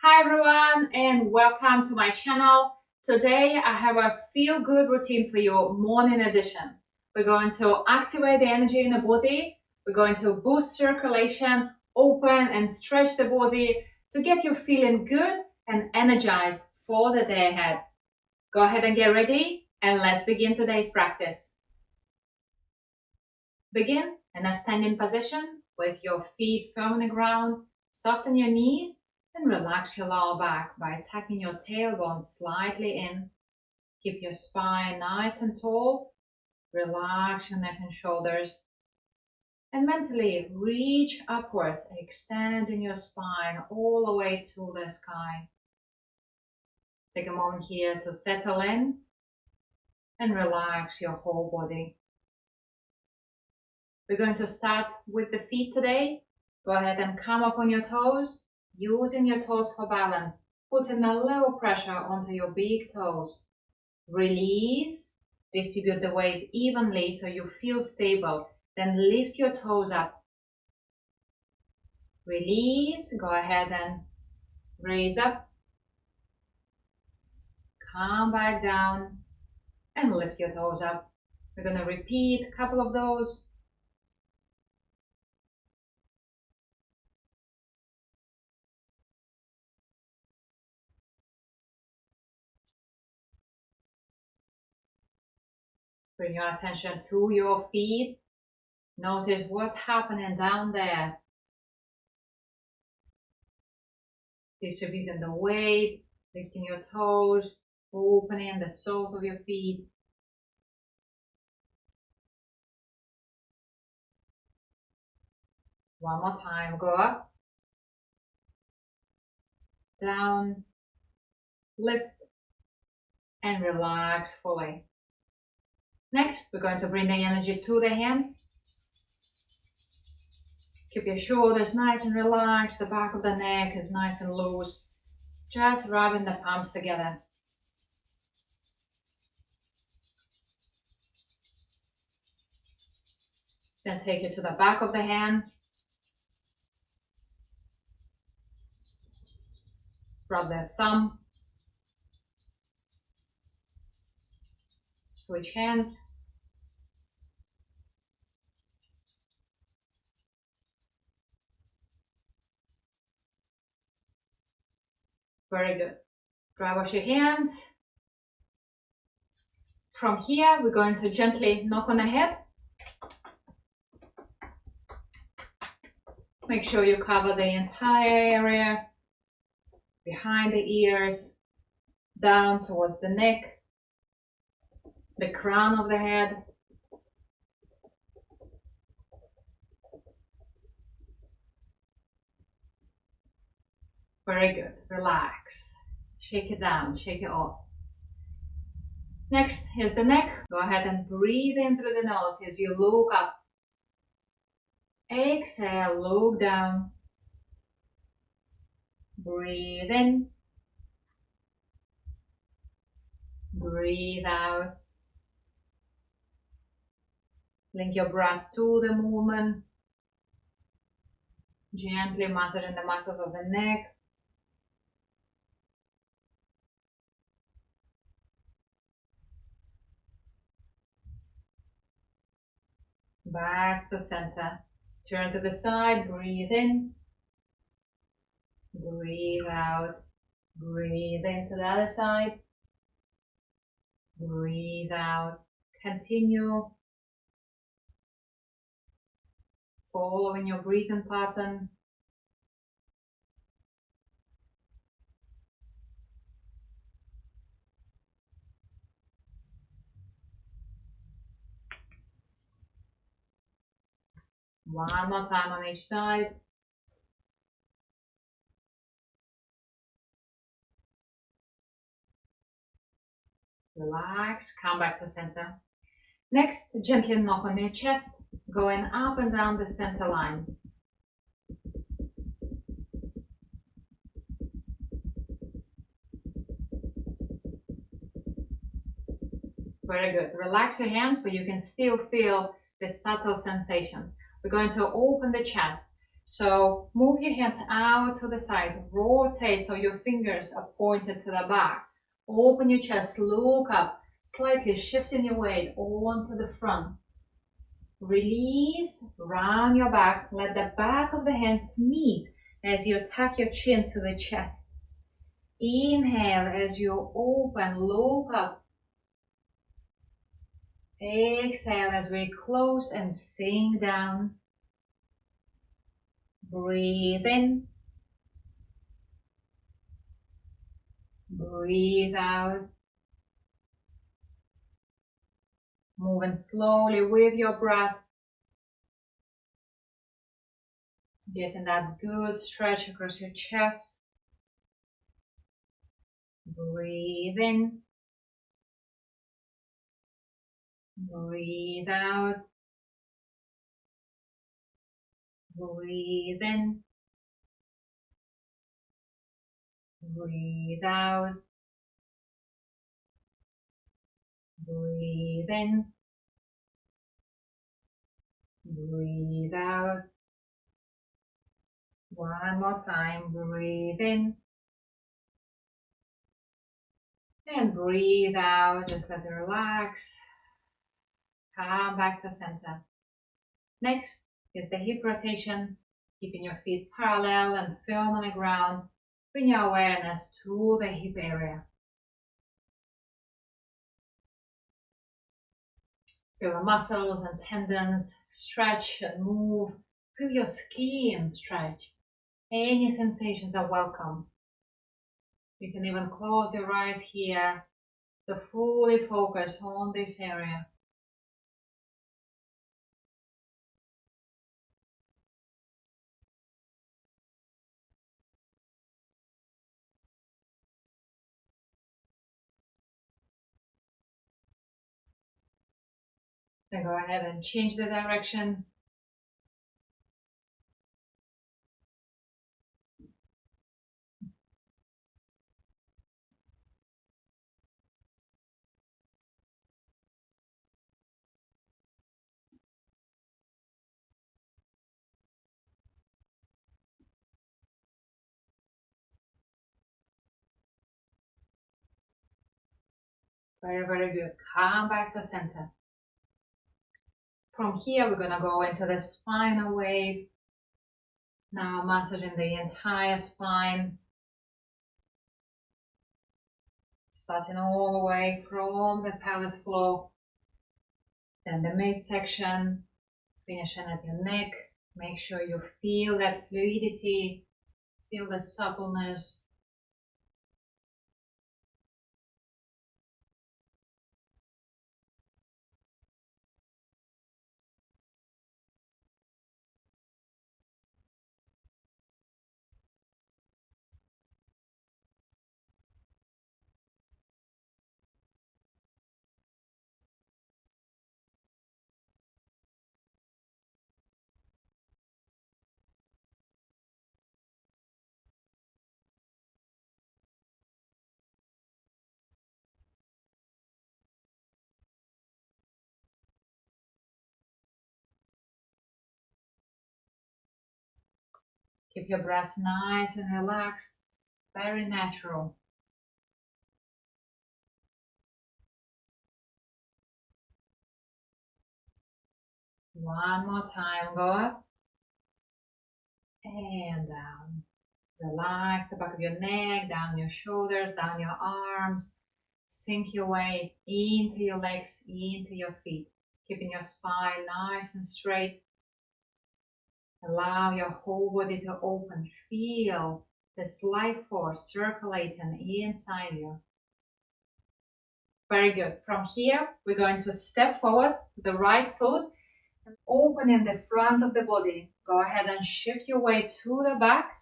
Hi everyone and welcome to my channel. Today I have a feel-good routine for you, morning edition. We're going to activate the energy in the body. We're going to boost circulation, open and stretch the body to get you feeling good and energized for the day ahead. Go ahead and get ready and let's begin today's practice. Begin in a standing position with your feet firm on the ground. Soften your knees and relax your lower back by tucking your tailbone slightly in. Keep your spine nice and tall. Relax your neck and shoulders. And mentally reach upwards, extending your spine all the way to the sky. Take a moment here to settle in and relax your whole body. We're going to start with the feet today. Go ahead and come up on your toes. Using your toes for balance, putting a little pressure onto your big toes. Release, distribute the weight evenly so you feel stable. Then lift your toes up. Release, go ahead and raise up. Come back down and lift your toes up. We're going to repeat a couple of those. Bring your attention to your feet. Notice what's happening down there. Distributing the weight, lifting your toes, opening the soles of your feet. One more time, go up, down, lift, and relax fully. Next, we're going to bring the energy to the hands. Keep your shoulders nice and relaxed. The back of the neck is nice and loose. Just rubbing the palms together. Then take it to the back of the hand. Rub the thumb. Switch hands. Very good. Dry wash your hands. From here, we're going to gently knock on the head. Make sure you cover the entire area, behind the ears, down towards the neck, the crown of the head. Very good. Relax. Shake it down, shake it off. Next is the neck. Go ahead and breathe in through the nose as you look up. Exhale, look down. Breathe in. Breathe out. Link your breath to the movement. Gently massaging the muscles of the neck. Back to center. Turn to the side. Breathe in. Breathe out. Breathe into the other side. Breathe out. Continue following your breathing pattern. One more time on each side. Relax, come back to center. Next, gently knock on your chest, going up and down the center line. Very good. Relax your hands, but you can still feel the subtle sensations. We're going to open the chest. So move your hands out to the side, rotate so your fingers are pointed to the back. Open your chest, look up, slightly shifting your weight onto the front. Release, round your back, let the back of the hands meet as you tuck your chin to the chest. Inhale as you open, look up. Exhale as we close and sink down. Breathe in. Breathe out. Moving slowly with your breath. Getting that good stretch across your chest. Breathe in. Breathe out. Breathe in. Breathe out. Breathe in. Breathe out. One more time. Breathe in. And breathe out. Just let it relax. Come back to center. Next is the hip rotation. Keeping your feet parallel and firm on the ground. Bring your awareness to the hip area. Feel the muscles and tendons stretch and move. Feel your skin stretch. Any sensations are welcome. You can even close your eyes here to fully focus on this area. Then go ahead and change the direction. Very, very good. Come back to center. From here, we're going to go into the spinal wave. Now massaging the entire spine. Starting all the way from the pelvis floor. Then the midsection. Finishing at your neck. Make sure you feel that fluidity. Feel the suppleness. Keep your breath nice and relaxed, very natural. One more time, go up and down. Relax the back of your neck, down your shoulders, down your arms. Sink your weight into your legs, into your feet, keeping your spine nice and straight. Allow your whole body to open. Feel this life force circulating inside you. Very good. From here, we're going to step forward with the right foot and open in the front of the body. Go ahead and shift your weight to the back.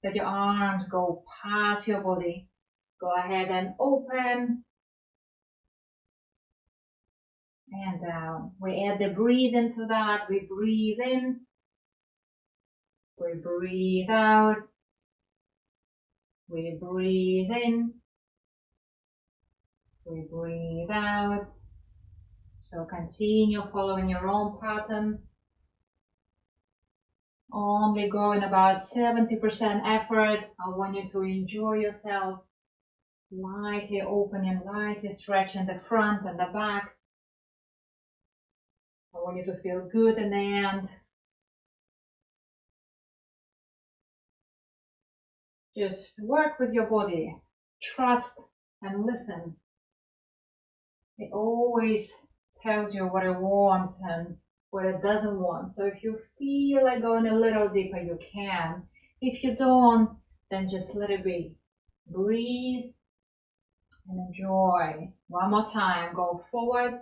Let your arms go past your body. Go ahead and open and down. We add the breathe into that. We breathe in. We breathe out. We breathe in. We breathe out. So continue following your own pattern. only going about 70% effort. I want you to enjoy yourself. Lightly opening, lightly stretching the front and the back. I want you to feel good in the end. Just work with your body. Trust and listen. It always tells you what it wants and what it doesn't want. So if you feel like going a little deeper, you can. If you don't, then just let it be. Breathe and enjoy. One more time. Go forward.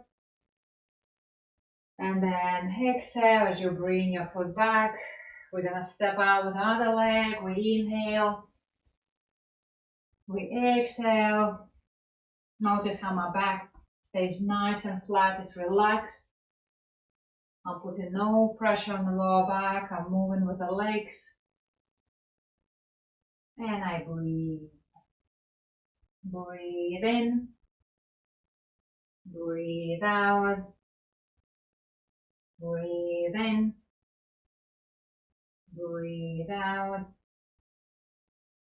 And then exhale as you bring your foot back. We're going to step out with the other leg. We inhale. We exhale. Notice how my back stays nice and flat. It's relaxed. I'm putting no pressure on the lower back. I'm moving with the legs. And I breathe. Breathe in. Breathe out. Breathe in. Breathe out.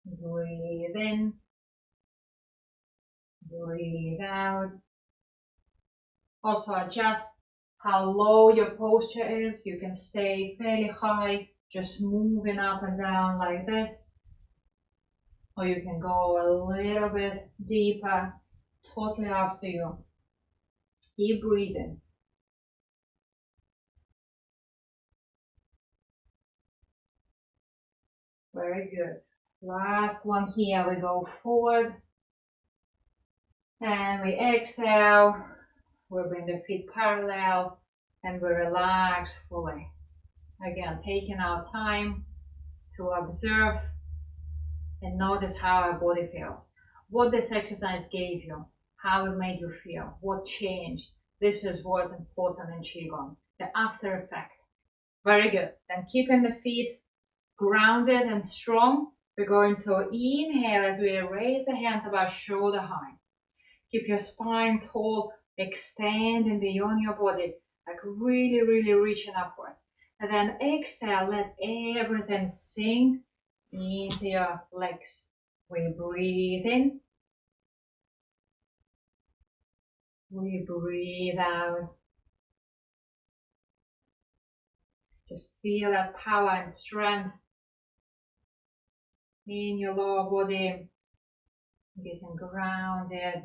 Breathe in. Breathe out. Also adjust how low your posture is. You can stay fairly high, just moving up and down like this. Or you can go a little bit deeper, totally up to you. Keep breathing. Very good. Last one here. We go forward. And we exhale. We bring the feet parallel. And we relax fully. Again, taking our time to observe and notice how our body feels. What this exercise gave you. How it made you feel. What changed. This is what's important in Qigong. The after effect. Very good. Then keeping the feet grounded and strong. We're going to inhale as we raise the hands about shoulder height. Keep your spine tall, extending beyond your body, like really, really reaching upwards. And then exhale, let everything sink into your legs. We breathe in. We breathe out. Just feel that power and strength in your lower body, getting grounded,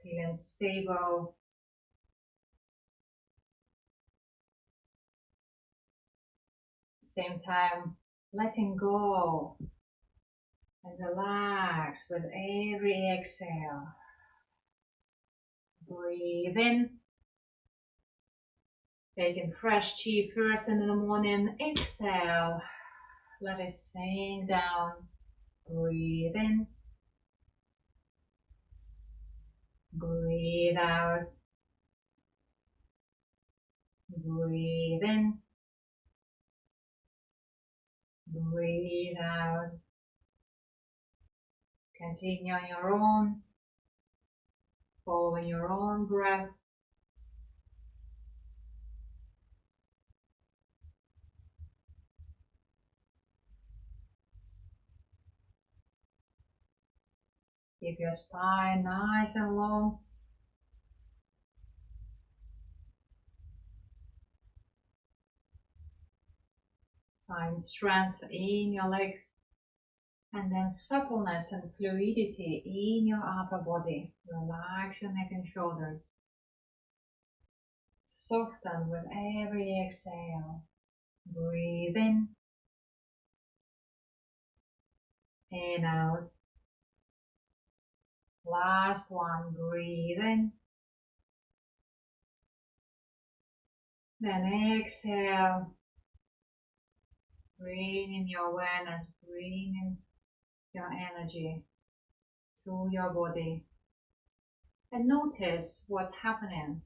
feeling stable. Same time, letting go and relax with every exhale. Breathe in. Taking fresh chi first in the morning. Exhale. Let it sink down. Breathe in. Breathe out. Breathe in. Breathe out. Continue on your own. Following your own breath. Keep your spine nice and long. Find strength in your legs. And then suppleness and fluidity in your upper body. Relax your neck and shoulders. Soften with every exhale. Breathe in. And out. Last one. Breathe in. Then exhale. Bring in your awareness. Bring in your energy to your body. And notice what's happening.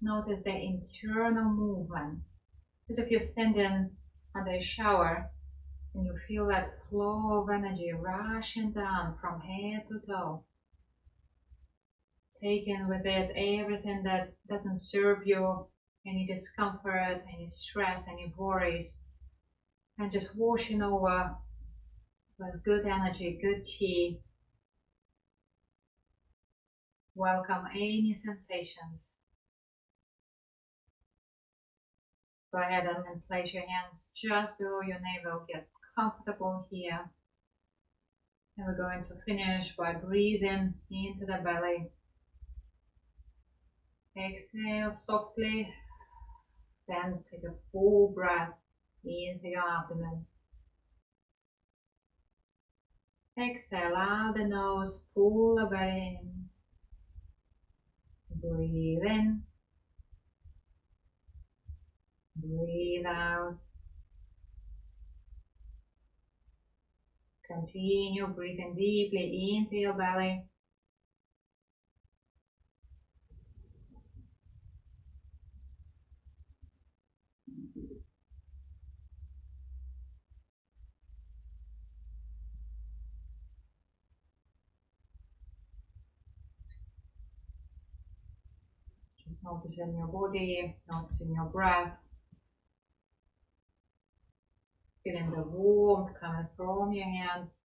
Notice the internal movement. As if you're standing under a shower and you feel that flow of energy rushing down from head to toe. Taking with it everything that doesn't serve you, any discomfort, any stress, any worries. and just washing over with good energy, good chi. Welcome any sensations. Go ahead and place your hands just below your navel. Get comfortable here. And we're going to finish by breathing into the belly. Exhale softly. Then take a full breath into your abdomen. Exhale out the nose, pull the belly in. Breathe in. Breathe out. Continue breathing deeply into your belly. Just noticing your body, noticing your breath. Feeling the warmth coming from your hands.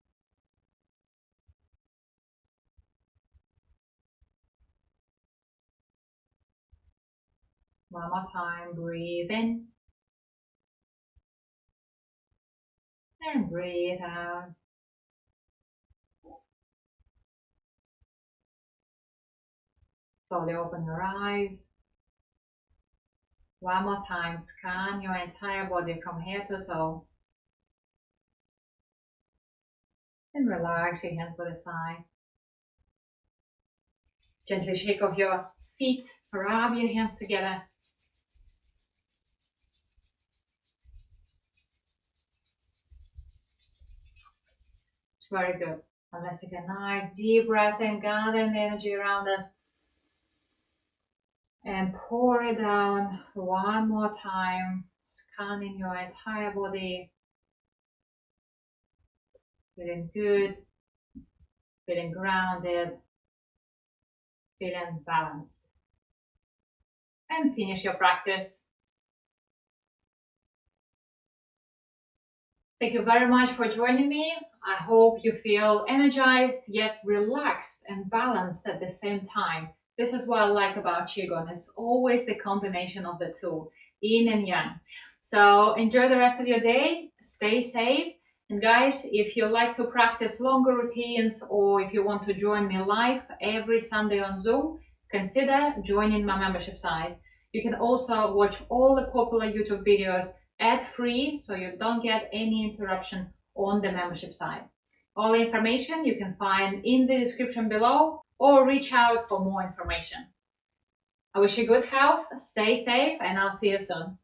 One more time, breathe in. And breathe out. Slowly open your eyes. One more time, scan your entire body from head to toe. And relax your hands by the side. Gently shake off your feet, rub your hands together. Very good. And let's take a nice deep breath in, gathering the energy around us. And pour it down one more time, scanning your entire body. Feeling good, feeling grounded, feeling balanced. And finish your practice. Thank you very much for joining me. I hope you feel energized yet relaxed and balanced at the same time. This is what I like about Qigong. It's always the combination of the two, yin and yang. So enjoy the rest of your day. Stay safe. And guys, if you like to practice longer routines or if you want to join me live every Sunday on Zoom, consider joining my membership site. You can also watch all the popular YouTube videos ad-free, so you don't get any interruption on the membership site. All the information you can find in the description below or reach out for more information. I wish you good health, stay safe, and I'll see you soon.